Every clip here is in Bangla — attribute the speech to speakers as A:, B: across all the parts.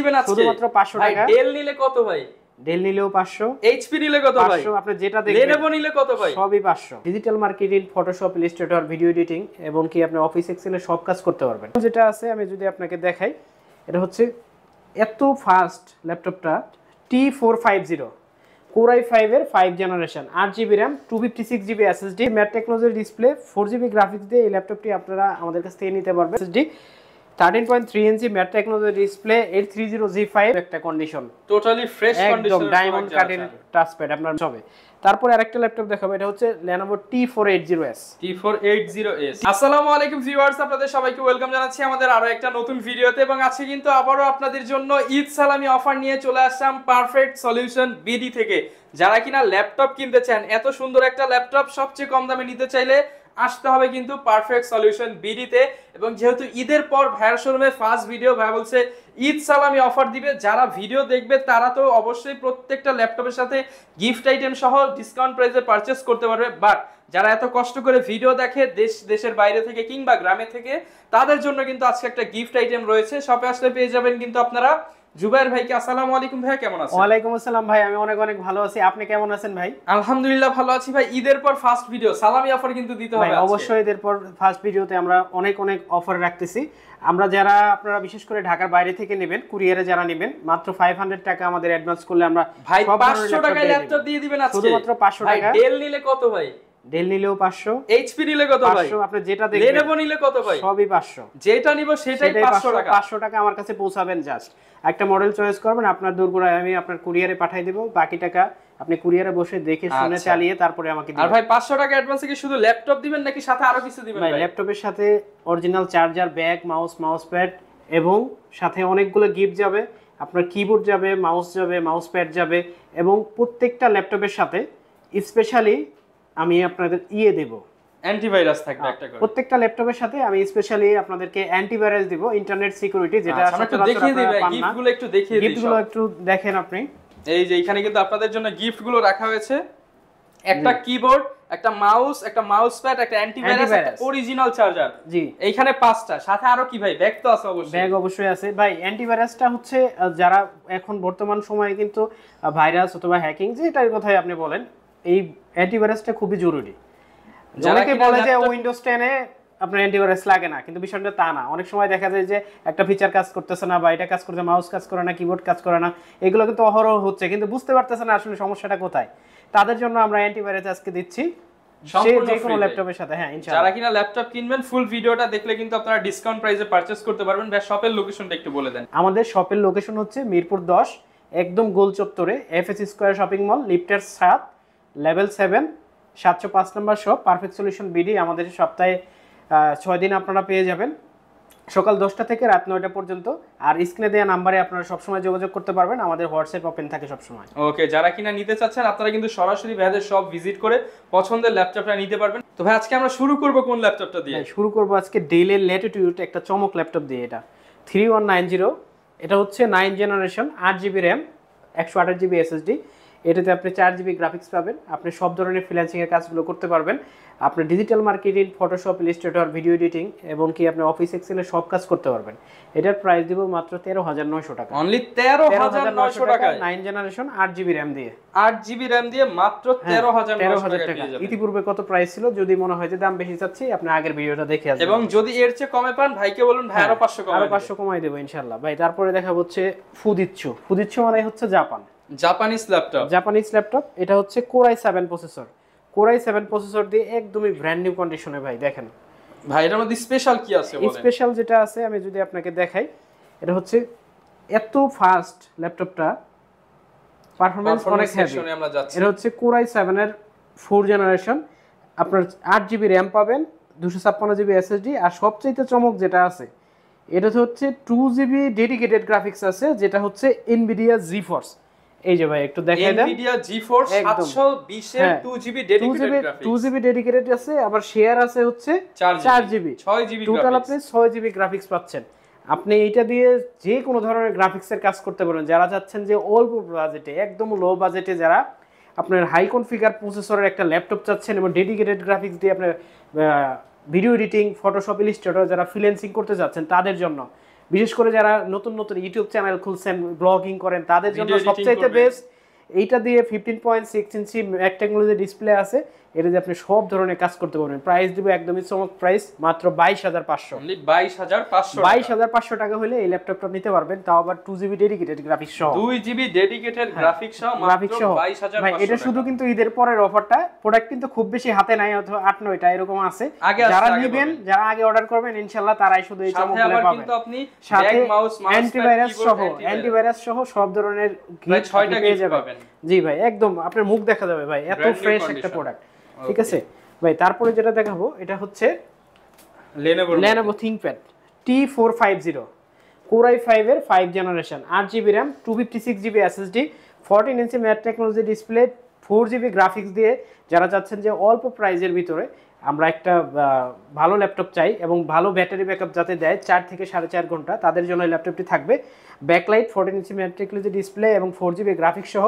A: দিবেন আজকে
B: শুধুমাত্র 500
A: ভাই।
B: টাকা।
A: ডেল নিলে কত ভাই?
B: ডেল নিলেও 500,
A: এইচপি নিলে কত ভাই?
B: 500, আপনি যেটা দেখবেন।
A: লেনোভো নিলে কত ভাই?
B: সবই 500। Digital marketing, Photoshop, Illustrator, video editing এবং কি আপনি অফিস এক্সেলে সব কাজ করতে পারবেন। যেটা আছে আমি যদি আপনাকে দেখাই, এটা হচ্ছে এত ফাস্ট ল্যাপটপটা T450 Core i5 এর 5 generation, 8GB RAM, 256GB SSD, matte টেকনোলজির ডিসপ্লে, 4GB গ্রাফিক্স দিয়ে এই ল্যাপটপটি আপনারা আমাদের কাছ থেকে নিতে পারবেন। SSD 13.3 ইঞ্চি ম্যাট টেকনোলজির ডিসপ্লে, 830G5 একটা কন্ডিশন,
A: টোটালি ফ্রেশ কন্ডিশন,
B: একদম ডায়মন্ড কাটের টাচপ্যাড আপনার সবে। তারপরে আরেকটা ল্যাপটপ দেখাবো, এটা হচ্ছে Lenovo T480S।
A: আসসালামু আলাইকুম ভিউয়ার্স, আপনাদের সবাইকে ওয়েলকাম জানাচ্ছি আমাদের আরো একটা নতুন ভিডিওতে। এবং আজকে কিন্তু আবারও আপনাদের জন্য ঈদ সালামি অফার নিয়ে চলে আসলাম পারফেক্ট সলিউশন বিডি থেকে। যারা কিনা ল্যাপটপ কিনতে চান, এত সুন্দর একটা ল্যাপটপ সবচেয়ে কম দামে নিতে চাইলে আসতে হবে কিন্তু পারফেক্ট সলিউশন বিডিতে। এবং যেহেতু ঈদের পর ভাইয়ার শোরুমে ফার্স্ট ভিডিও, ভাইয়া বলছে ঈদ সালামি অফার দিবে। যারা ভিডিও দেখবে তারা তো অবশ্যই প্রত্যেকটা ল্যাপটপের সাথে গিফট আইটেম সহ ডিসকাউন্ট প্রাইসে পারচেস করতে পারবে। বাট যারা এত কষ্ট করে ভিডিও দেখে দেশের বাইরে থেকে কিংবা গ্রামে থেকে, তাদের জন্য কিন্তু আজকে একটা গিফট আইটেম রয়েছে। শপে আসলে পেয়ে যাবেন কিন্তু আপনারা জুবাইর ভাইকে। আসসালামু আলাইকুম ভাই, কেমন আছেন?
B: ওয়ালাইকুম আসসালাম ভাই, আমি অনেক অনেক ভালো আছি। আপনি কেমন আছেন ভাই?
A: আলহামদুলিল্লাহ ভালো আছি ভাই। ঈদের পর ফার্স্ট ভিডিও, সালামি অফার কিন্তু দিতে হবে আজকে।
B: অবশ্যই ঈদের পর ফার্স্ট ভিডিওতে আমরা অনেক অনেক অফার রাখতেছি। আমরা যারা আপনারা বিশেষ করে ঢাকার বাইরে থেকে নেবেন, কুরিয়ারে যারা নেবেন, মাত্র 500 টাকা আমাদের অ্যাডভান্স করলে আমরা
A: ভাই 500 টাকায় ল্যাপটপ দিয়ে দিবেন আজকে।
B: শুধুমাত্র 500 টাকা।
A: ভাই ডেল নিলে কত ভাই?
B: ডেল নিলেও 500,
A: এইচপি নিলে কত ভাই?
B: 500, আপনি যেটা দেখবেন।
A: লেনোভো নিলে কত ভাই?
B: সবই 500।
A: যেটা নিব সেটাই 500 টাকা।
B: 500 টাকা আমার কাছে পৌঁছাবেন। জাস্ট একটা মডেল চয়েস করবেন, আপনার দূরগুড়ায় আমি আপনার কুরিয়ারে পাঠিয়ে দেব। বাকি টাকা আপনি কুরিয়ারে বসে দেখে শুনে চালিয়ে তারপরে আমাকে দিবেন।
A: আর ভাই 500 টাকা অ্যাডভান্সে কি শুধু ল্যাপটপ দিবেন নাকি সাথে আরো কিছু দিবেন
B: ভাই? ল্যাপটপের সাথে original charger, bag, mouse pad এবং সাথে অনেকগুলো গিফট যাবে। আপনার কিবোর্ড যাবে, মাউস যাবে, মাউস প্যাড যাবে এবং প্রত্যেকটা ল্যাপটপের সাথে স্পেশালি আমি আপনাদের দেব,
A: অ্যান্টিভাইরাস থাকবে একটা করে।
B: প্রত্যেকটা ল্যাপটপের সাথে আমি স্পেশালি আপনাদেরকে অ্যান্টিভাইরাস দিব, ইন্টারনেট সিকিউরিটি, যেটা
A: একটু দেখিয়ে দিই ভাই। গিফটগুলো একটু দেখিয়ে দিই।
B: গিফটগুলো একটু দেখেন আপনি।
A: এই যে এখানে কিন্তু আপনাদের জন্য গিফটগুলো রাখা হয়েছে। একটা কিবোর্ড, একটা মাউস, একটা মাউস প্যাড, একটা অ্যান্টিভাইরাস, একটা অরিজিনাল চার্জার।
B: জি,
A: এইখানে 5টা। সাথে আরো কি ভাই? ব্যাগ তো আছে অবশ্যই।
B: ব্যাগ অবশ্যই আছে ভাই। অ্যান্টিভাইরাসটা হচ্ছে যারা এখন বর্তমান সময়ে কিন্তু ভাইরাস অথবা হ্যাকিং, যেটার কথাই আপনি বলেন, এই অ্যান্টিভাইরাসটা খুবই জরুরি। অনেকে বলে যে উইন্ডোজ 10 এ আপনার অ্যান্টিভাইরাস লাগে না, কিন্তু বিষয়টা তা না। অনেক সময় দেখা যায় যে একটা ফিচার কাজ করতেছে না, বা এটা কাজ করতে, মাউস কাজ করে না, কিবোর্ড কাজ করে না, এগুলো কিন্তু অহরহ হচ্ছে, কিন্তু বুঝতে পারতেছে না আসলে সমস্যাটা কোথায়। তাদের জন্য আমরা অ্যান্টিভাইরাস আজকে দিচ্ছি যে কোনো ল্যাপটপের সাথে। হ্যাঁ ইনশাআল্লাহ।
A: যারা কিনা ল্যাপটপ কিনবেন, ফুল ভিডিওটা দেখলে কিন্তু আপনারা ডিসকাউন্ট প্রাইসে পারচেজ করতে পারবেন। ভাই শপের লোকেশনটা একটু বলে দেন।
B: আমাদের শপের লোকেশন হচ্ছে মিরপুর 10, একদম গোল চত্বরে, এফএস স্কয়ার শপিং মল, লিফটের 7, লেভেল 7, 705 নম্বর শপ, পারফেক্ট সলিউশন বিডি। আমাদের সপ্তাহে 6 দিন আপনারা পেয়ে যাবেন, সকাল 10টা থেকে রাত 9টা পর্যন্ত। আর স্ক্রিনে দেওয়া নাম্বারে আপনারা সবসময় যোগাযোগ করতে পারবেন, আমাদের হোয়াটসঅ্যাপ ওপেন থাকে সবসময়।
A: ওকে, যারা কিনা নিতে চাচ্ছেন আপনারা কিন্তু সরাসরি ভাইদের শপ ভিজিট করে পছন্দের ল্যাপটপটা নিতে পারবেন। তো ভাই আজকে আমরা শুরু করব কোন ল্যাপটপটা দিয়ে?
B: শুরু করব আজকে ডেলের ল্যাটিটিউড, একটা চমক ল্যাপটপ দিয়ে। এটা 3190, এটা হচ্ছে 9 generation, 8GB RAM, 128GB SSD। এটাতে আপনি 4GB গ্রাফিক্স পাবেন। আপনি সব ধরনের ফ্রিল্যান্সিং এর কাজগুলো করতে পারবেন। আপনি digital marketing, Photoshop, Illustrator, video editing এবং কি আপনি অফিস এক্সেলে সব কাজ করতে পারবেন। এটার প্রাইস দিব মাত্র 13900 টাকা।
A: অনলি 13900 টাকা।
B: 9 জেনারেশন, 8GB RAM দিয়ে,
A: 8GB RAM দিয়ে মাত্র 13900 টাকা।
B: ইতিপূর্বে কত প্রাইস ছিল? যদি মনে হয় যে দাম বেশি চাচ্ছি, আপনি আগের ভিডিওটা দেখে আসবেন।
A: এবং যদি এর চেয়ে কমে পান ভাইকে বলুন, ভাই আরো 500
B: কমাই দেব ইনশাআল্লাহ। ভাই তারপরে দেখা হচ্ছে ফুদিচ্ছু মানে হচ্ছে
A: জাপানিজ ল্যাপটপ।
B: এটা হচ্ছে Core i7 processor. Core i7 processor দিয়ে একদমই ব্র্যান্ড নিউ কন্ডিশনে ভাই। দেখেন
A: ভাই এটার মধ্যে স্পেশাল কি আছে বলেন?
B: স্পেশাল যেটা আছে আমি যদি আপনাকে দেখাই, এটা হচ্ছে এত ফাস্ট ল্যাপটপটা, পারফরম্যান্স অনেক হেভি। এটা হচ্ছে Core i7 এর 4 জেনারেশন, আপনার 8GB RAM পাবেন, 256GB SSD। আর সবচেয়ে চমক যেটা আছে, এটা হচ্ছে 2GB ডেডিকেটেড গ্রাফিক্স আছে, যেটা হচ্ছে NVIDIA GeForce। এই যে ভাই একটু দেখাই দেন,
A: NVIDIA GeForce 720 এর 2GB dedicated graphics,
B: 2GB dedicated আছে। আবার শেয়ার আছে হচ্ছে 4GB,
A: 6GB
B: টোটাল আপনি 6GB গ্রাফিক্স পাচ্ছেন। আপনি এইটা দিয়ে যে কোনো ধরনের গ্রাফিক্সের কাজ করতে পারবেন। যারা চাচ্ছেন যে অল্প বাজেটে, একদম লো বাজেটে, যারা আপনার হাই কনফিগার প্রসেসরের একটা ল্যাপটপ চাচ্ছেন এবং ডেডিকেটেড গ্রাফিক্স দিয়ে আপনার ভিডিও এডিটিং, ফটোশপ, ইলাস্ট্রেটর, যারা ফ্রিল্যান্সিং করতে যাচ্ছেন তাদের জন্য বিশেষ করে যারা নতুন নতুন ইউটিউব চ্যানেল খুলছেন, ব্লগিং করেন, তাদের জন্য
A: Video editing
B: সবচাইতে
A: করবেন।
B: বেস্ট এইটা দিয়ে 15.6 ইঞ্চি ম্যাক টেকনোলজি ডিসপ্লে আছে, এটা দিয়ে আপনি সব ধরনের কাজ করতে পারবেন। প্রাইস দিব একদমই চমক প্রাইস, মাত্র 22,500।
A: অনলি 22,500
B: 22,500 টাকা হলে এই ল্যাপটপটা নিতে পারবেন, তাও আবার 2GB ডেডিকেটেড গ্রাফিক্স সহ।
A: 2GB ডেডিকেটেড গ্রাফিক্স সহ
B: গ্রাফিক্স
A: মাত্র
B: সহ
A: 22,500
B: ভাই, এটা শুধু কিন্তু ঈদের পরের অফারটা, প্রোডাক্ট কিন্তু খুব বেশি হাতে নাই, অথবা 8-9টা এরকম আছে।
A: আগে আসছে,
B: যারা
A: আগে
B: নেবেন,
A: পাবেন।
B: যারা আগে অর্ডার করবেন ইনশাআল্লাহ তারাই শুধু এই
A: সাথে
B: চমকগুলো
A: আবার
B: পাবেন।
A: কিন্তু আপনি
B: সাথে
A: ব্যাক মাউস
B: অ্যান্টিভাইরাস সহ, অ্যান্টিভাইরাস সহ সব ধরনের
A: প্রায়
B: গিফট
A: 6টা
B: পেয়ে
A: গিফট
B: যাবেন।
A: পাবেন।
B: জি ভাই, একদম আপনার মুখ দেখা যাবে ভাই, এত
A: Brand new
B: ফ্রেশ একটা
A: condition।
B: প্রোডাক্ট। ঠিক আছে ভাই, তারপরে যেটা দেখাবো এটা হচ্ছে Lenovo ThinkPad T450 Core i5 এর 5 generation, 8GB RAM, 256GB SSD, 14 ইঞ্চি mat technology display, 4GB graphics দিয়ে যারা চাচ্ছেন যে অল্প প্রাইজের ভিতরে আমরা একটা ভালো ল্যাপটপ চাই এবং ভালো ব্যাটারি ব্যাকআপ যাতে দেয় 4 থেকে 4.5 ঘন্টা, তাদের জন্য এই ল্যাপটপটি থাকবে। ব্যাকলাইট, 14 ইঞ্চি ম্যাট টেকনোলজি ডিসপ্লে এবং 4GB গ্রাফিক্স সহ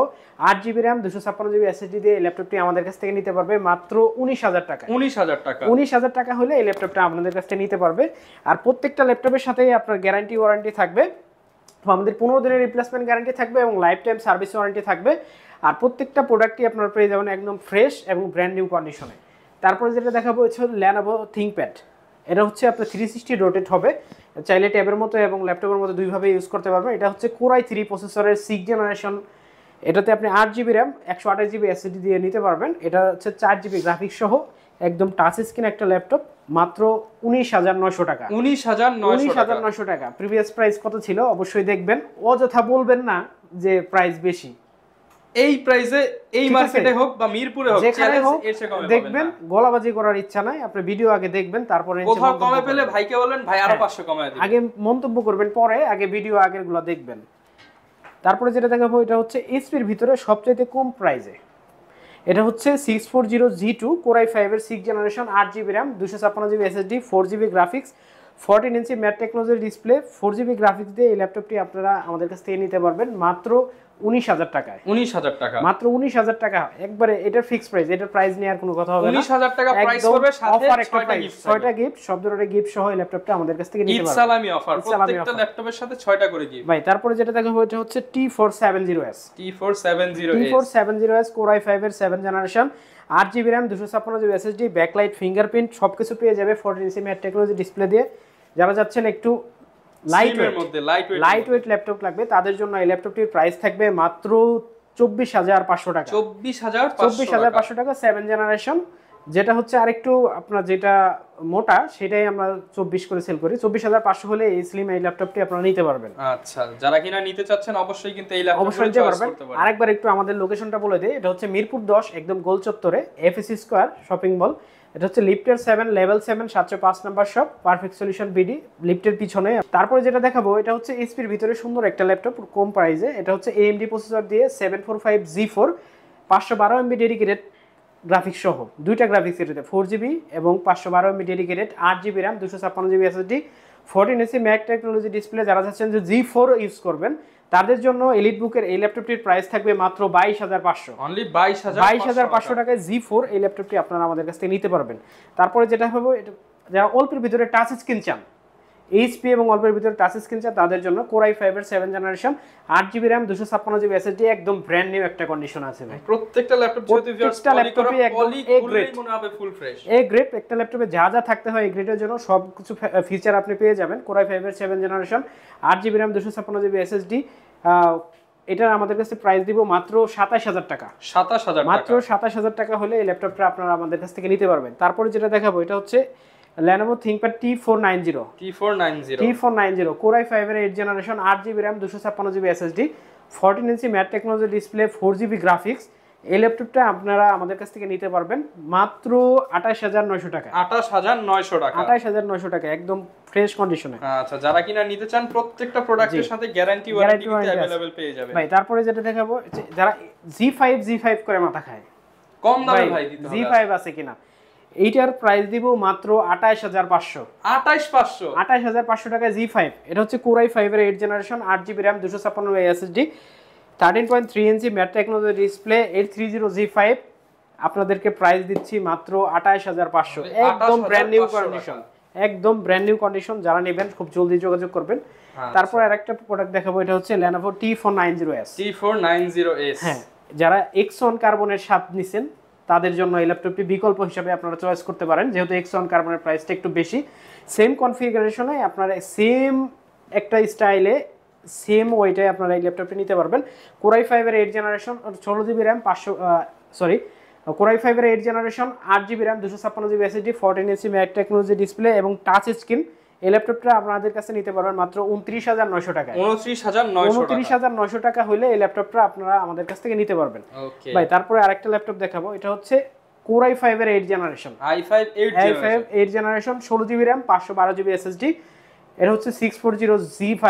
B: 8GB RAM, 256GB SSD দিয়ে এই ল্যাপটপটি আমাদের কাছ থেকে নিতে পারবে মাত্র 19,000 টাকা।
A: 19,000 টাকা।
B: 19,000 টাকা হলে এই ল্যাপটপটা আপনাদের কাছ থেকে নিতে পারবে। আর প্রত্যেকটা ল্যাপটপের সাথেই আপনার গ্যারান্টি ওয়ারেন্টি থাকবে, আমাদের 15 দিনের রিপ্লেসমেন্ট গ্যারান্টি থাকবে এবং লাইফ টাইম সার্ভিস ওয়ারেন্টি থাকবে। আর প্রত্যেকটা প্রোডাক্টই আপনারা পেয়ে যাবেন একদম ফ্রেশ এবং ব্র্যান্ড নিউ কন্ডিশনে। তারপরে যেটা দেখাবো হচ্ছে Lenovo ThinkPad, এটা হচ্ছে আপনার 360 রোটেট হবে, চাইলে ট্যাবের মতো এবং ল্যাপটপের মতো দুইভাবে ইউজ করতে পারবেন। এটা হচ্ছে Core i3 প্রসেসরের 6 জেনারেশন, এটাতে আপনি 8GB RAM, 128GB SSD দিয়ে নিতে পারবেন। এটা হচ্ছে 4GB গ্রাফিক্স সহ একদম টাচ স্ক্রিন একটা ল্যাপটপ, মাত্র 19,900 টাকা।
A: 19,900
B: টাকা। প্রিভিয়াস প্রাইস কত ছিল অবশ্যই দেখবেন, অযথা বলবেন না যে প্রাইস বেশি।
A: এই প্রাইসে এই মার্কেটে হোক বা মিরপুরে হোক,
B: যেখানে হোক
A: এসে কমে
B: দেখবেন, গলাবাজি করার ইচ্ছা নাই, আপনি ভিডিও আগে দেখবেন, তারপরে
A: কোথাও কমে পেলে ভাইকে বলেন ভাই আরো 500 কমায় দিন।
B: আগে মন্তব্য করবেন, পরে আগে ভিডিও আগেরগুলো দেখবেন। তারপরে যেটা দেখাবো এটা হচ্ছে এইচপির ভিতরে সবচাইতে কম প্রাইসে, এটা হচ্ছে 640G2 Core i5 এর 6 generation, 8GB RAM, 256GB SSD, 4GB graphics, 14 ইঞ্চি mat technology display, 4GB graphics দিয়ে এই ল্যাপটপটি আপনারা আমাদের কাছ থেকে নিতে পারবেন মাত্র 19,000 টাকায়।
A: 19,000 টাকা,
B: মাত্র 19,000 টাকা, একবারে এটার ফিক্সড প্রাইস, এটার প্রাইস নিয়ে আর কোনো কথা হবে না।
A: 19,000 টাকা প্রাইস করবে, সাথে
B: 6টা গিফট, সব ধরনের গিফট সহ এই ল্যাপটপটা আমাদের কাছ থেকে নিতে পারবেন।
A: ঈদ সালামি অফার, প্রত্যেকটা ল্যাপটপের সাথে 6টা করে গিফট
B: ভাই। তারপরে যেটা দেখাবো এটা হচ্ছে T470S Core i5 এর 7 generation, 8GB RAM, 256GB SSD, backlight, fingerprint সবকিছু পেয়ে যাবে 14 ইঞ্চি ম্যাট টেকনোলজি ডিসপ্লে দিয়ে। যারা যাচ্ছেন একটু লাইট ওয়েট ল্যাপটপ লাগবে, তাদের জন্য এই ল্যাপটপটির প্রাইস থাকবে মাত্র 24,500 টাকা। 24,500 টাকা 7 জেনারেশন, যেটা হচ্ছে আরেকটু আপনার যেটা মোটা সেটাই আমরা 24 করে সেল করি। 24,500 হলে এই স্লিম এই ল্যাপটপটি আপনারা নিতে পারবেন।
A: আচ্ছা, যারা কিনা নিতে চাচ্ছেন অবশ্যই কিন্তু এই
B: ল্যাপটপটা নিতে পারবেন। আরেকবার একটু আমাদের লোকেশনটা বলে দেই, এটা হচ্ছে মিরপুর 10 একদম গোল চত্বরে, এফএসি স্কয়ার শপিং মল। এটা হচ্ছে লিফটের 7 level 7 705 number shop, perfect solution BD, লিফটের পিছনে। তারপরে যেটা দেখাবো এটা হচ্ছে এইচপির ভিতরে সুন্দর একটা ল্যাপটপ কম প্রাইসে, এটা হচ্ছে AMD প্রসেসর দিয়ে 745G4, 512MB ডেডিকেটেড গ্রাফিক্স সহ, দুইটা গ্রাফিক্স এটাতে 4GB এবং 512MB dedicated, 8GB RAM, 256GB SSD, 14 ইঞ্চি ম্যাক টেকনোলজি ডিসপ্লে। যারা চাচ্ছেন যে G4 ইউজ করবেন তাদের জন্য এলিট বুকের এই ল্যাপটপটির প্রাইস থাকবে মাত্র 22,500।
A: অনলি
B: 22,500 টাকায় G4 এই ল্যাপটপটি আপনারা আমাদের কাছ থেকে নিতে পারবেন। তারপরে যেটা হবে, যারা অল্পের ভিতরে টাচ স্ক্রিন চান, এইচপি এবং অল্পের ভিতরে টাচ স্ক্রিন চান, তাদের জন্য Core i5 এর 7 generation, 8GB RAM, 256GB SSD, একদম ব্র্যান্ড নিউ একটা কন্ডিশন আছে ভাই।
A: প্রত্যেকটা ল্যাপটপ যেহেতু
B: প্রত্যেকটা ল্যাপটপই একদম এ গ্রেড
A: মনে হবে ফুল ফ্রেশ।
B: এ গ্রেড, একটা ল্যাপটপে যা যা থাকতে হয় এ গ্রেডের জন্য সব কিছু ফিচার আপনি পেয়ে যাবেন। Core i5 এর 7 generation, 8GB RAM, 256GB SSD, এটা আমাদের কাছে প্রাইস দিব মাত্র 27,000 টাকা।
A: 27,000 টাকা,
B: মাত্র 27,000 টাকা হলে এই ল্যাপটপটা আপনারা আমাদের কাছ থেকে নিতে পারবেন। তারপরে যেটা দেখাবো এটা হচ্ছে Lenovo ThinkPad T490 Core i5 এর 8 generation, 8GB RAM, 256GB SSD, 14 ইঞ্চি mat technology display, 4GB graphics. এই ল্যাপটপটা আপনারা আমাদের কাছ থেকে নিতে পারবেন মাত্র 28,900 টাকা।
A: 28,900 টাকা,
B: 28,900 টাকা একদম ফ্রেশ কন্ডিশনে।
A: আচ্ছা, যারা কিনা নিতে চান প্রত্যেকটা প্রোডাক্টের সাথে গ্যারান্টি ওয়ারেন্টি अवेलेबल পেয়ে যাবেন
B: ভাই। তারপরে যেটা দেখাবো, যারা G5 করে মাথা খায়,
A: কম দামে ভাই দিতে হবে,
B: G5 আছে কিনা, এইটার প্রাইস দিব মাত্র 28,500। 28,500 টাকায় G5। এটা হচ্ছে Core i5 এর 8 generation, 8GB RAM, 256GB SSD, 13.3 ইঞ্চি ম্যাট টেকনোলজি ডিসপ্লে, 830G5। আপনাদেরকে প্রাইস দিচ্ছি মাত্র 28,500, একদম ব্র্যান্ড নিউ কন্ডিশন, একদম ব্র্যান্ড নিউ কন্ডিশন। যারা নেবেন খুব জলদি যোগাযোগ করবেন। তারপর আরেকটা প্রোডাক্ট দেখাবো, এটা হচ্ছে Lenovo T490S।
A: T490S,
B: হ্যাঁ, যারা Exxon কার্বনের স্বাদ নিছেন তাদের জন্য এই ল্যাপটপটি বিকল্প হিসেবে আপনারা চয়েস করতে পারেন, যেহেতু Exxon কার্বনের প্রাইসটা একটু বেশি। সেম কনফিগারেশনে আপনারা সেম একটা স্টাইলে সেম ওয়েটে আপনারা এই ল্যাপটপটি নিতে পারবেন। Core i5 এর 8 generation 16GB RAM Core i5 এর 8 generation 8GB RAM 256GB SSD 14 ইঞ্চি ম্যাট টেকনোলজি ডিসপ্লে এবং টাচ স্ক্রিন। এই ল্যাপটপটা আপনাদের কাছে নিতে পারবেন মাত্র 29,900 টাকায়। 29,900 টাকা হলে এই ল্যাপটপটা আপনারা আমাদের কাছ থেকে নিতে পারবেন। ভাই তারপরে আরেকটা ল্যাপটপ দেখাবো, এটা হচ্ছে Core i5 এর 8 generation
A: i5 8
B: generation 16GB RAM 512GB SSD। এটা হচ্ছে 640Z5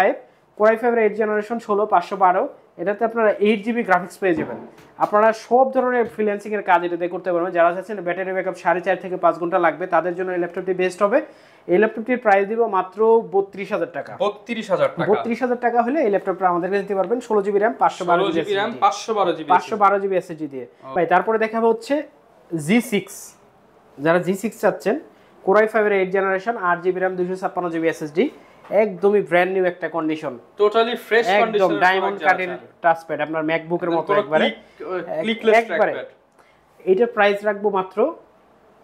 B: Core i5 এর 8 জেনারেশন 16512। এটাতে আপনারা 8GB গ্রাফিক্স পেয়ে যাবেন। আপনারা সব ধরনের ফ্রিল্যান্সিং এর কাজ এটাতে করতে পারবেন। যারা চাচ্ছেন ব্যাটারি ব্যাকআপ 4.5 থেকে 5 ঘন্টা লাগবে তাদের জন্য এই ল্যাপটপটি বেস্ট হবে। এই ল্যাপটপটির প্রাইস দিব মাত্র 32,000 টাকা। 32,000 টাকা হলে এই ল্যাপটপটা আমাদের কাছে নিতে পারবেন 16GB RAM 512GB SSD দিয়ে। ভাই তারপরে দেখাবো হচ্ছে G6। যারা G6 চাচ্ছেন Core i5 এর 8 generation 8GB RAM 256GB SSD, একদমই ব্র্যান্ড নিউ একটা কন্ডিশন,
A: টোটালি ফ্রেশ কন্ডিশন,
B: একদম ডায়মন্ড কাটের টাচপ্যাড, আপনার ম্যাকবুকের মতো একবারে
A: ক্লিকলেস ট্র্যাকপ্যাড।
B: এটার প্রাইস রাখবো মাত্র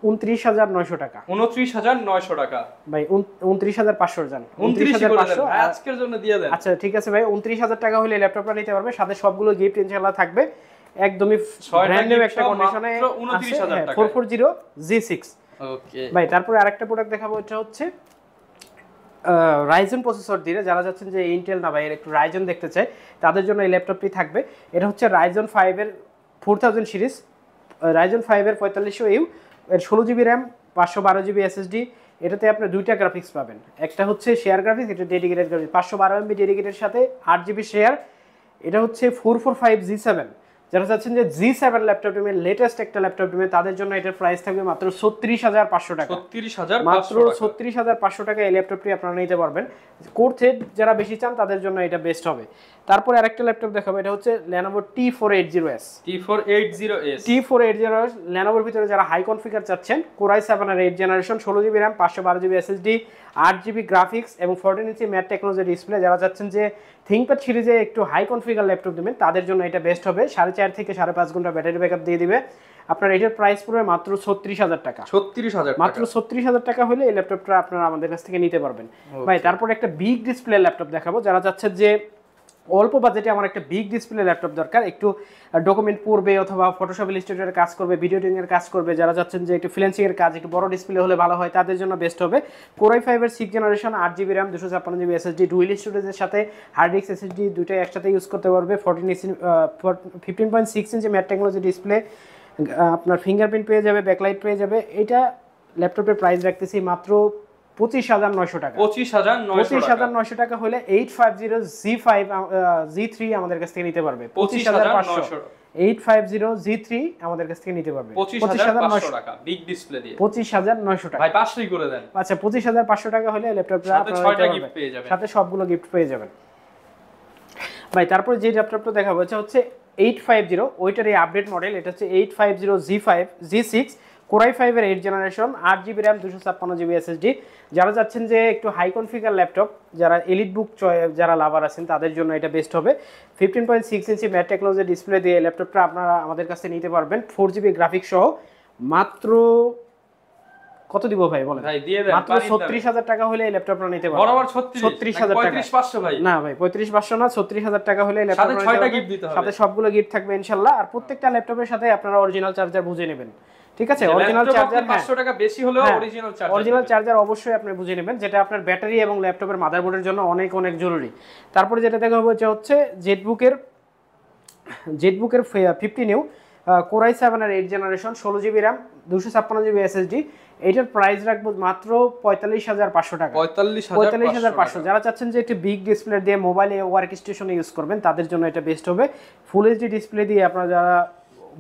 B: 29,900 টাকা।
A: 29,900 টাকা
B: ভাই 29,500 জান,
A: 29,500 আজকের জন্য দিয়ে দেন।
B: আচ্ছা ঠিক আছে ভাই, 29,000 টাকা হলে ল্যাপটপটা নিতে পারবে, সাথে সবগুলো গিফট ইনশাআল্লাহ থাকবে। একদমই ব্র্যান্ড নিউ একটা কন্ডিশনে
A: 29,000 টাকা
B: 440Z6।
A: ওকে
B: ভাই তারপরে আরেকটা প্রোডাক্ট দেখাবো, এটা হচ্ছে রাইজেন প্রসেসর দিয়ে। যারা যাচ্ছেন যে ইন্টেল না ভাই একটু রাইজেন দেখতে চায় তাদের জন্য এই ল্যাপটপটি থাকবে। এটা হচ্ছে রাইজেন 5 এর 4000 সিরিজ, রাইজেন 5 এর 4500U এর 16GB RAM 512GB SSD। এটাতে আপনি দুইটা গ্রাফিক্স পাবেন, একটা হচ্ছে শেয়ার গ্রাফিক্স, এটা ডেডিকেটেড গ্রাফিক্স 512MB ডেডিকেটেড সাথে 8GB শেয়ার। এটা হচ্ছে 445G7। যারা চাচ্ছেন যে G7 ল্যাপটপ নেবেন, লেটেস্ট একটা ল্যাপটপ নেবেন, তাদের জন্য এটার প্রাইস থাকবে মাত্র 36,500 টাকা। মাত্র 36,500 টাকা এই ল্যাপটপটি আপনারা নিতে পারবেন। কোর থ্রেড যারা বেশি চান তাদের জন্য এটা বেস্ট হবে। তারপরে আরেকটা ল্যাপটপ দেখাবো, এটা হচ্ছে Lenovo T480S। T480S Lenovoর ভিতরে যারা হাই কনফিগার চাচ্ছেন, Core i7 এর 8 generation 16GB RAM 512GB SSD 8GB graphics এবং 14 ইঞ্চি ম্যাট টেকনোলজি ডিসপ্লে। যারা চাচ্ছেন যে থিংকপ্যাড সিরিজে একটু হাই কনফিগার ল্যাপটপ নেবেন তাদের জন্য এটা বেস্ট হবে। 4.5 থেকে 5.5 ঘন্টা ব্যাটারি ব্যাকআপ দিয়ে দিবে। আপনার এটার প্রাইস পড়বে মাত্র 36,000 টাকা।
A: 36,000
B: মাত্র 36,000 টাকা হলে এই ল্যাপটপটা আপনারা আমাদের কাছ থেকে নিতে পারবেন। ভাই তারপর একটা বিগ ডিসপ্লে ল্যাপটপ দেখাবো, যারা চাচ্ছেন যে অল্প বাজেটে আমার একটা বিগ ডিসপ্লে ল্যাপটপ দরকার, একটু ডকুমেন্ট পড়বে অথবা ফটোশপ ইলাস্ট্রেটরের কাজ করবে, ভিডিও এডিটিং এর কাজ করবে, যারা চাচ্ছেন যে একটু ফ্রিল্যান্সিং এর কাজ একটু বড় ডিসপ্লে হলে ভালো হয় তাদের জন্য বেস্ট হবে। Core i5 এর 6 generation 8GB RAM 256GB SSD dual স্টোরেজের সাথে হার্ড ডিস্ক SSD দুটোই একসাথে ইউজ করতে পারবে। 15.6 ইঞ্চি ম্যাট টেকনোলজি ডিসপ্লে, আপনার ফিঙ্গারপ্রিন্ট পেয়ে যাবে, ব্যাকলাইট পেয়ে যাবে। এটা ল্যাপটপের প্রাইস রাখতেছি মাত্র 25,900 টাকা। 25,900 টাকা হলে 850Z3 আমাদের কাছ থেকে নিতে পারবে। 25,500 850Z3 আমাদের কাছ থেকে নিতে পারবে
A: 25,500 টাকা বিগ ডিসপ্লে দিয়ে।
B: 25,900 টাকা
A: ভাই 500ই করে দেন।
B: আচ্ছা 25,500 টাকা হলে ল্যাপটপটা
A: সাথে 6টা গিফট পেয়ে যাবেন,
B: সাথে সবগুলো গিফট পেয়ে যাবেন। ভাই তারপর যে ল্যাপটপটা দেখাবো হচ্ছে 850, ওইটার এই আপডেট মডেল, এটা হচ্ছে 850Z6 Core i5 এর 8 generation 8GB RAM 256GB SSD। যারা চাচ্ছেন যে একটু হাই কনফিগার ল্যাপটপ, যারা এলিট বুক যারা লাভার আছেন তাদের জন্য এটা বেস্ট হবে। 15.6 ইঞ্চি ম্যাট টেকনোলজি ডিসপ্লে দিয়ে ল্যাপটপটা আপনারা আমাদের কাছে নিতে পারবেন 4GB গ্রাফিক্স সহ। মাত্র কত দিব ভাই বলেন?
A: ভাই দিয়ে দেন,
B: মাত্র 36,000 টাকা হলে এই ল্যাপটপটা নিতে পারবেন।
A: বরাবর 36,000 টাকা, 35,500 ভাই
B: না ভাই 35,500 না, 36,000 টাকা হলে ল্যাপটপটা
A: সাথে 6টা গিফট দিতে হবে,
B: সাথে সবগুলো গিফট থাকবে ইনশাআল্লাহ। আর প্রত্যেকটা ল্যাপটপের সাথে আপনারা অরিজিনাল চার্জার বুঝে নেবেন, ঠিক আছে? অরিজিনাল চার্জার
A: 500 টাকা বেশি হলেও
B: অরিজিনাল চার্জার অবশ্যই আপনি বুঝে নেবেন, যেটা আপনার ব্যাটারি এবং ল্যাপটপের মাদারবোর্ডের জন্য অনেক অনেক জরুরি। তারপরে যেটা দেখা হচ্ছে জেটবুকের 50 নিউ Core i7 এর 8 generation 16GB RAM 256GB SSD। এটার প্রাইস রাখবো মাত্র 45,500 টাকা। 45,500। যারা চাচ্ছেন যে একটি বিগ ডিসপ্লে দিয়ে মোবাইলে ওয়ার্ক স্টেশনে ইউজ করবেন তাদের জন্য এটা বেস্ট হবে। ফুল এইচডি ডিসপ্লে দিয়ে আপনারা যারা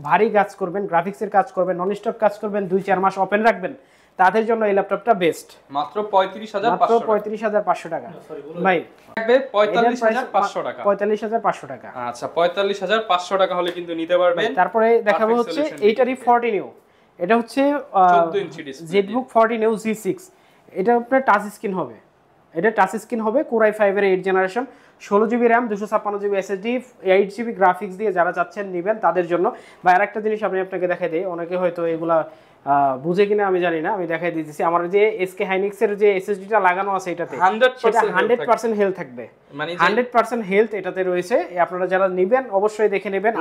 B: ভারী কাজ করবেন, গ্রাফিক্সের কাজ করবেন, নন স্টপ কাজ করবেন, 2-4 মাস ওপেন রাখবেন, তাদের জন্য এই ল্যাপটপটা বেস্ট।
A: মাত্র 35,500
B: টাকা। ভাই
A: থাকবে 45,500 টাকা।
B: 45,500 টাকা।
A: আচ্ছা 45,500 টাকা হলে কিন্তু নিতে পারবেন।
B: তারপরে দেখাবো হচ্ছে এইটারই 40 নিউ, এটা হচ্ছে
A: 14 inch display
B: Jetbook 40 new G6। এটা আপনার টাচ স্ক্রিন হবে, এটা টাচ স্ক্রিন হবে, Core i5 এর 8 generation, 16GB RAM, 256GB SSD, 8GB graphics দিয়ে যারা চাচ্ছেন নেবেন তাদের জন্য। বা আরেকটা জিনিস আমি আপনাকে দেখাই দিই, অনেকে হয়তো এগুলা বুঝে কিনা আমি জানি না, আমি দেখাই দিতেছি। আমার যে SK Hynix এর যে SSD-টা লাগানো আছে এটাতে, 100% হেলথ থাকবে, মানে 100% হেলথ এটাতে রয়েছে। আপনারা যারা নেবেন অবশ্যই দেখে নেবেন।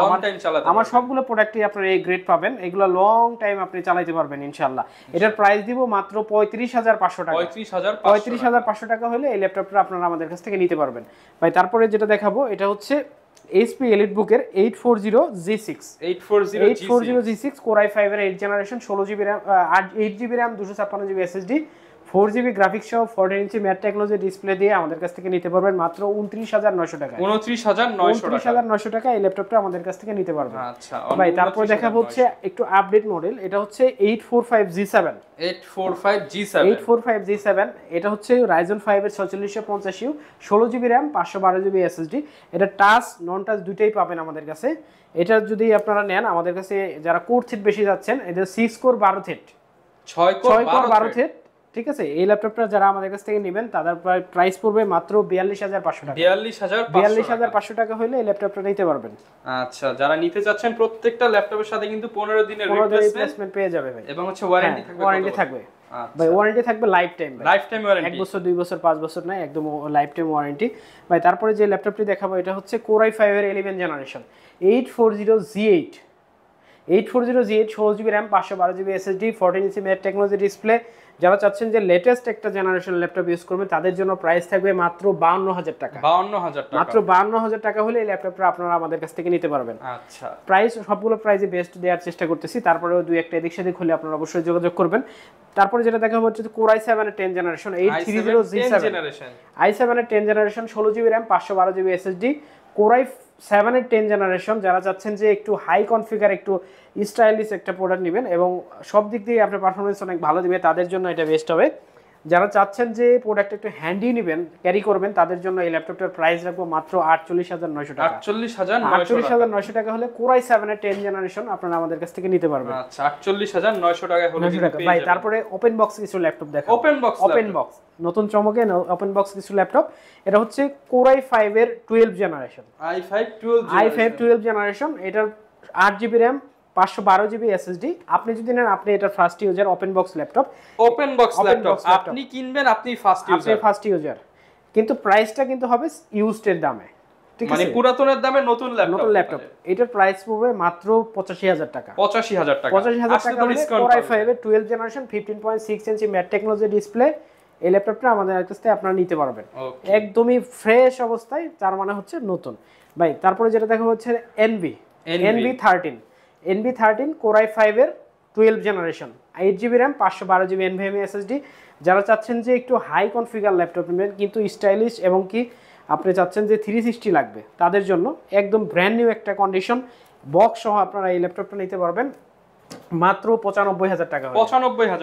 B: আমার সবগুলো প্রোডাক্টই আপনারা এই গ্রেড পাবেন, এগুলো লং টাইম আপনি চালাতে পারবেন ইনশাআল্লাহ। এটার প্রাইস দিব মাত্র 35,500 টাকা। 35,500 টাকা হলে এই ল্যাপটপটা আপনারা আমাদের কাছ থেকে নিতে পারবেন ভাই। তারপরে যেটা দেখাবো এটা হচ্ছে HP EliteBook এর 840G6 Core i5 এর 8 generation, 16GB RAM, 8GB RAM, 256GB SSD, 4GB graphics সহ 14 ইঞ্চি ম্যাট টেকনোলজি ডিসপ্লে দিয়ে আমাদের কাছ থেকে নিতে পারবেন মাত্র 29,900 টাকা। 29,900 টাকা এই ল্যাপটপটা আমাদের কাছ থেকে নিতে পারবেন।
A: আচ্ছা
B: ভাই তারপর দেখাবো হচ্ছে একটু আপডেট মডেল, এটা হচ্ছে 845G7। এটা হচ্ছে Ryzen 5 এর 4650U, 16GB RAM, 512GB SSD। এটা টাচ নন টাচ দুইটাই পাবেন আমাদের কাছে। এটা যদি আপনারা নেন আমাদের কাছে, যারা কোর থ্রেড বেশি যাচ্ছেন, এটা 6 কোর 12 থ্রেড, 6 কোর 12 থ্রেড, ঠিক আছে। এই ল্যাপটপটা যারা আমাদের কাছ থেকে নেবেন তাদের প্রাইস পড়বে মাত্র 42,500 টাকা। 42,500 টাকা হলে এই ল্যাপটপটা নিতে পারবেন।
A: আচ্ছা, যারা নিতে চাচ্ছেন প্রত্যেকটা ল্যাপটপের সাথে কিন্তু 15 দিনের
B: রিপ্লেসমেন্ট পেয়ে যাবে ভাই,
A: এবং হচ্ছে ওয়ারেন্টি থাকবে।
B: ওয়ারেন্টি থাকবে ভাই, ওয়ারেন্টি থাকবে লাইফ টাইম।
A: ওয়ারেন্টি
B: 1 বছর 2 বছর 5 বছর না, একদম লাইফ টাইম ওয়ারেন্টি ভাই। তারপরে যে ল্যাপটপটি দেখাবো এটা হচ্ছে Core i5 এর 11 generation, 840G8, 16GB RAM, 512GB SSD, 14 ইঞ্চি ম্যাট টেকনোলজি ডিসপ্লে। যারা চাচ্ছেন যে লেটেস্ট একটা জেনারেশন ল্যাপটপ ইউজ করবেন তাদের জন্য প্রাইস থাকবে মাত্র 52,000 টাকা।
A: 52,000 টাকা,
B: মাত্র 52,000 টাকা হলে এই ল্যাপটপটা আপনারা আমাদের কাছ থেকে নিতে পারবেন।
A: আচ্ছা,
B: প্রাইস সবগুলো প্রাইসে বেস্ট দেওয়ার চেষ্টা করতেছি, তারপরেও দুই একটা এদিক সেদিক হলে আপনারা অবশ্যই যোগাযোগ করবেন। তারপরে যেটা দেখা হচ্ছে Core i7 এর 10 জেনারেশন, 830G7, i7 এর 10 generation, 16GB RAM, 512GB SSD, Core i7 এর 10 জেনারেশন। যারা চাচ্ছেন যে একটু হাই কনফিগার, একটু স্টাইলিশ একটা প্রোডাক্ট নেবেন এবং সব দিক দিয়ে আপনার পারফরমেন্স অনেক ভালো দিবে, তাদের জন্য এটা বেস্ট হবে। যারা চাচ্ছেন যে প্রোডাক্ট একটু হ্যান্ডি নেবেন, ক্যারি করবেন, তাদের জন্য এই ল্যাপটপটার প্রাইস রাখবো মাত্র 48,900 টাকা। 48,900 টাকা হলে Core i7 এর 10 জেনারেশন আপনারা আমাদের কাছ থেকে নিতে পারবেন।
A: আচ্ছা, 48,900 টাকা হলে
B: ভাই। তারপরে ওপেন বক্স কিছু ল্যাপটপ দেখাবো। ওপেন বক্স নতুন চমকে ওপেন বক্স কিছু ল্যাপটপ। এটা হচ্ছে Core i5 এর 12 জেনারেশন, i5 12 জেনারেশন। এটার 8GB RAM, 512GB SSD। আপনি যদি নেন, আপনি এটা first user open box laptop, আপনি কিনবেন, আপনি ফার্স্ট ইউজার, কিন্তু প্রাইসটা কিন্তু হবে ইউজড এর দামে, ঠিক আছে,
A: মানে পুরাতনের দামে নতুন
B: ল্যাপটপ। এটার প্রাইস পড়বে মাত্র 85,000 টাকা।
A: 85,000 টাকা
B: হলে Core i5 এর 12 জেনারেশন, 15.6 ইঞ্চি ম্যাট টেকনোলজি ডিসপ্লে। এই ল্যাপটপটা আমাদের কাছ থেকে আপনারা নিতে পারবেন একদমই ফ্রেশ অবস্থায়, তার মানে হচ্ছে নতুন ভাই। তারপরে যেটা দেখা হচ্ছে NV13 Core i5 এর 12 generation, 8GB RAM, 512GB NVMe SSD। যারা চাচ্ছেন যে একটু হাই কনফিগার ল্যাপটপ নেবেন কিন্তু স্টাইলিশ এবং কি আপনি চাচ্ছেন যে 360 লাগবে, তাদের জন্য একদম ব্র্যান্ড নিউ একটা কন্ডিশন বক্স সহ আপনারা এই ল্যাপটপটা নিতে পারবেন মাত্র 95,000 টাকা।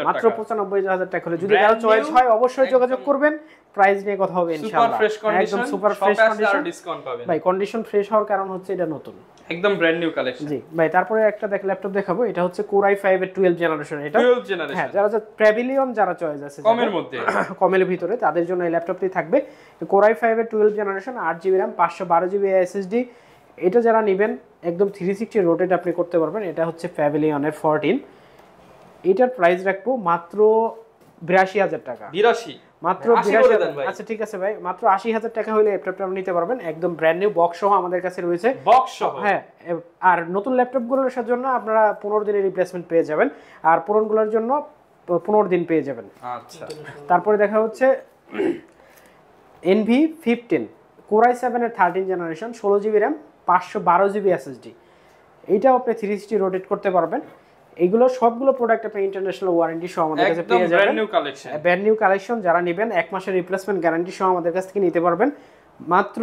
B: মাত্র 95,000 টাকা হলে যদি কারো চয়েস হয় অবশ্যই যোগাযোগ করবেন। প্রাইস নিয়ে কথা হবে ইনশাআল্লাহ। একদম সুপার ফ্রেশ কন্ডিশন,
A: ডিসকাউন্ট পাবেন
B: ভাই। কন্ডিশন ফ্রেশ হওয়ার কারণ হচ্ছে এটা নতুন,
A: একদম ব্র্যান্ড নিউ কালেকশন।
B: জি ভাই। তারপরে একটা ল্যাপটপ দেখাবো, এটা হচ্ছে Core i5 এর 12 জেনারেশন। এটা 12 জেনারেশন, হ্যাঁ। যারা প্যাভিলিয়ন যারা চয়েস আছে
A: কমের মধ্যে,
B: কমের ভিতরে, তাদের জন্য এই ল্যাপটপটি থাকবে। Core i5 এর 12 generation, 8GB RAM, 512GB SSD। এটা যারা নেবেন একদম 360 রোটেট আপনি করতে পারবেন। এটা হচ্ছে প্যাভিলিয়নের 14। এটার প্রাইস রাখবো মাত্র 82,000 টাকা।
A: 82
B: মাত্র 82,000। আচ্ছা ঠিক আছে ভাই, মাত্র 80,000 টাকা হলে ল্যাপটপটা আপনি নিতে পারবেন একদম ব্র্যান্ড নিউ বক্স সহ আমাদের কাছে রয়েছে।
A: বক্স সহ,
B: হ্যাঁ। আর নতুন ল্যাপটপগুলোর জন্য আপনারা 15 দিনের রিপ্লেসমেন্ট পেয়ে যাবেন, আর পুরনগুলোর জন্য 15 দিন পেয়ে যাবেন।
A: আচ্ছা।
B: তারপরে দেখা হচ্ছে NV15 Core i7 এর 13 generation, 16GB RAM, 512GB SSD। এইটাও আপনি 360 রোটেট করতে পারবেন। এইগুলো সবগুলো প্রোডাক্ট আপনি ইন্টারন্যাশনাল ওয়ারেন্টি সহ আমাদের কাছে পেয়ে যাবেন। Brand new collection. যারা নেবেন 1 মাসের রিপ্লেসমেন্ট গ্যারান্টি সহ আমাদের কাছ থেকে নিতে পারবেন মাত্র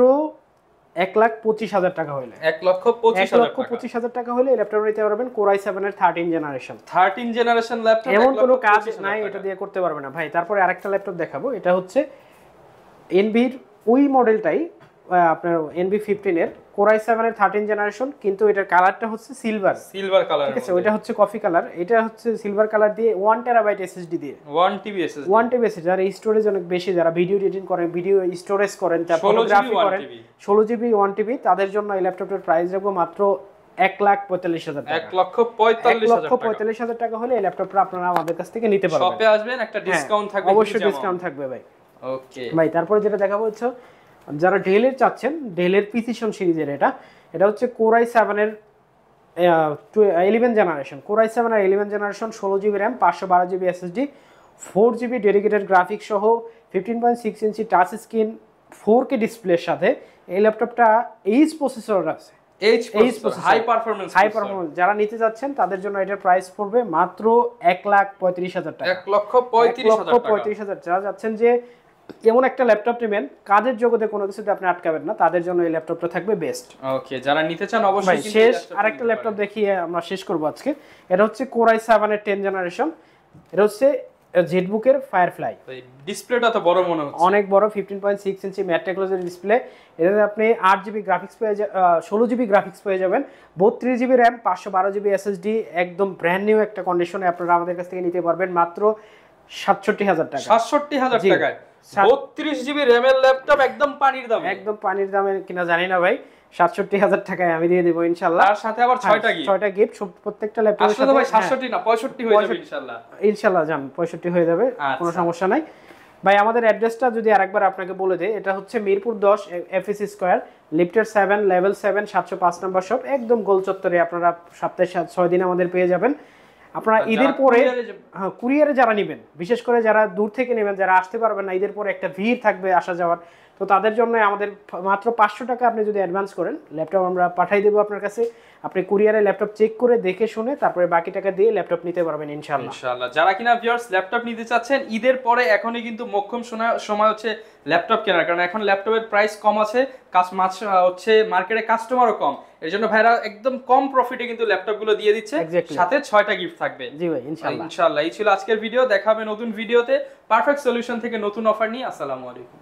B: 1,25,000 টাকা হলে। 1,25,000 টাকা হলে এই ল্যাপটপ নিতে পারবেন Core i7 এর 13 জেনারেশন ল্যাপটপ। এমন কোনো কাজ নাই এটা দিয়ে করতে পারবে না ভাই। তারপরে আরেকটা ল্যাপটপ দেখাবো, এটা হচ্ছে NV-র ওই মডেলটাই আপনার NB15 এর Core i7 এর 13 জেনারেশন, কিন্তু এটার কালারটা হচ্ছে সিলভার
A: কালার,
B: ঠিক আছে, ওইটা হচ্ছে কফি কালার, এটা হচ্ছে সিলভার কালার দিয়ে 1 টেরাবাইট SSD দিয়ে
A: 1 TB SSD
B: 1 TB SSD, যারা স্টোরেজ অনেক বেশি, যারা ভিডিও এডিটিং করেন, ভিডিও স্টোরেজ করেন, তারপর ফটোগ্রাফি করেন, 16 GB 1 TB, তাদের জন্য এই ল্যাপটপটার প্রাইস রাখবো মাত্র 1,45,000 টাকা।
A: 1,45,000
B: টাকা হলে এই ল্যাপটপটা আপনারা আমাদের কাছ থেকে নিতে পারবেন।
A: শপে আসবেন, একটা ডিসকাউন্ট থাকবে,
B: অবশ্যই ডিসকাউন্ট থাকবে ভাই।
A: ওকে
B: ভাই, তারপরে যেটা দেখাবো হচ্ছে যারা ডেলের চাচ্ছেন, ডেলের প্রিসিশন সিরিজের, এটা হচ্ছে Core i7 এর 11 জেনারেশন, Core i7 এর 11 generation, 16 GB RAM, 512 GB SSD, 4 GB dedicated graphics সহ 15.6 ইঞ্চি টাচ স্ক্রিন, 4K ডিসপ্লের সাথে এই ল্যাপটপটা এইচ প্রসেসর আছে,
A: হাই পারফরম্যান্স।
B: যারা নিতে যাচ্ছেন তাদের জন্য এটার প্রাইস পড়বে মাত্র 1,35,000 টাকা।
A: 1,35,000
B: যারা যাচ্ছেন যে এমন একটা ল্যাপটপ নেবেন কাজের জগতে কোনো কিছুতে আপনি আটকাবেন না, তাদের জন্য এই ল্যাপটপটা থাকবে বেস্ট।
A: ওকে, যারা নিতে চান অবশ্যই কিন্তু
B: শেষ আরেকটা ল্যাপটপ দেখিয়ে আমরা শেষ করব আজকে। এটা হচ্ছে Core i7 এর 10 জেনারেশন, এটা হচ্ছে জেটবুকের ফায়ারফ্লাই।
A: ডিসপ্লেটা তো বড় মনে হচ্ছে,
B: অনেক বড়, 15.6 ইঞ্চি ম্যাট টেকনোলজির ডিসপ্লে। এটাতে আপনি 8 GB গ্রাফিক্স পেয়ে 16 GB গ্রাফিক্স পেয়ে যাবেন, 32 GB RAM, 512 GB SSD, একদম ব্র্যান্ড নিউ একটা কন্ডিশনে আপনারা আমাদের কাছ থেকে নিতে পারবেন মাত্র 67,000 টাকা।
A: 67,000 টাকায় 32 GB RAM এর ল্যাপটপ, একদম পানির দামে।
B: একদম পানির দামে কিনা জানি না ভাই, 67,000 টাকায় আমি দিয়ে দেব ইনশাআল্লাহ।
A: তার সাথে আবার 6টা
B: গিফট প্রত্যেকটা ল্যাপটপের
A: সাথে। আসলে তো ভাই 67 না 65 হয়ে যাবে ইনশাআল্লাহ।
B: ইনশাআল্লাহ জান 65 হয়ে যাবে, কোনো সমস্যা নাই ভাই। আমাদের অ্যাড্রেসটা যদি আরেকবার আপনাকে বলে দেই, এটা হচ্ছে মিরপুর 10 FEC স্কয়ার, লিফটের 7, লেভেল 7, 705 নম্বর শপ, একদম গোল চত্বরে। আপনারা সপ্তাহে 6 দিন আমাদের পেয়ে যাবেন। আপনারা ঈদের পরে কুরিয়ারে যারা নেবেন, বিশেষ করে যারা দূর থেকে নেবেন, যারা আসতে পারবেন না, ঈদের পরে একটা ভিড় থাকবে আসা যাওয়ার, তো তাদের জন্য আমাদের মাত্র 500 টাকা আপনি যদি অ্যাডভান্স করেন, ল্যাপটপ আমরা পাঠিয়ে দেবো আপনার কাছে। আপনি কুরিয়ারে ল্যাপটপ চেক করে দেখে শুনে তারপরে বাকি টাকা দিয়ে ল্যাপটপ নিতে পারবেন ইনশাআল্লাহ।
A: যারা কিনা ভিউয়ার্স ল্যাপটপ নিতে চাচ্ছেন ঈদের পরে, এখনই কিন্তু মোক্ষম সময় হচ্ছে ল্যাপটপ কেনার, কারণ এখন ল্যাপটপের প্রাইস কম আছে, হচ্ছে মার্কেটে কাস্টমারও কম, এর জন্য ভাইরা একদম কম প্রফিটে কিন্তু ল্যাপটপগুলো দিয়ে দিচ্ছে, সাথে 6টা গিফট থাকবে।
B: জি ভাই, ইনশাআল্লাহ।
A: এই ছিল আজকের ভিডিও, দেখা হবে নতুন ভিডিওতে পারফেক্ট সলিউশন থেকে নতুন অফার নিয়ে। আসসালামু আলাইকুম।